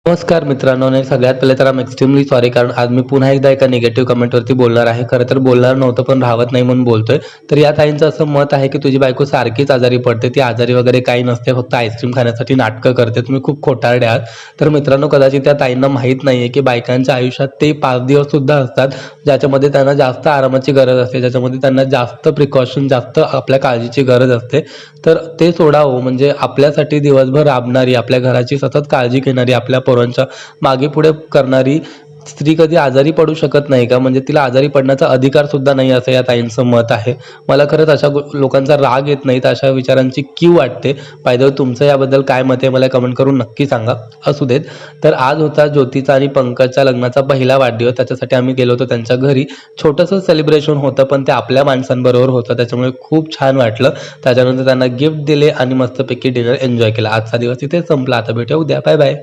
नमस्कार मित्रांनो आणि सगळ्यात पहिले तर आय एम एक्स्ट्रीमली सॉरी कारण आज मी पुन्हा एकदा एका निगेटिव्ह कमेंटवरती बोलणार आहे. खरं तर बोलणार नव्हतं पण राहत नाही म्हणून बोलतोय. तर या ताईंचं असं मत आहे की तुझी बायको सारखीच आजारी पडते. ती आजारी वगैरे काही नसते, फक्त आईस्क्रीम खाण्यासाठी नाटकं करते. तुम्ही खूप खोटारडे आहात. तर मित्रांनो कदाचित त्या ताईंना माहीत नाहीये की बायकांच्या आयुष्यात ते 5 दिवस सुद्धा असतात, ज्याच्यामध्ये त्यांना जास्त आरामाची गरज असते, ज्याच्यामध्ये त्यांना जास्त प्रिकॉशन, जास्त आपल्या काळजीची गरज असते. तर ते सोडा हो, म्हणजे आपल्यासाठी दिवसभर राबणारी, आपल्या घराची सतत काळजी घेणारी, आपल्या पोरांच्या मागे पुढे करणारी स्त्री कधी आजारी पडू शकत नाही का? म्हणजे तिला आजारी पडण्याचा अधिकार सुद्धा नाही असं या ताईंचं मत आहे. मला खरंच अशा लोकांचा राग येत नाही, तर अशा विचारांची कीव वाटते. बाय द वे तुमचं याबद्दल काय मत आहे मला कमेंट करून नक्की सांगा. असू देत. तर आज होता ज्योतीचा आणि पंकजच्या लग्नाचा पहिला वाढदिवस. त्याच्यासाठी आम्ही गेलो होतो त्यांच्या घरी. छोटंसं सेलिब्रेशन होतं, पण ते आपल्या माणसांबरोबर होतं, त्याच्यामुळे खूप छान वाटलं. त्याच्यानंतर त्यांना गिफ्ट दिले आणि मस्तपैकी डिनर एन्जॉय केला. आजचा दिवस इथे संपला. आता भेटूया उद्या. Bye bye.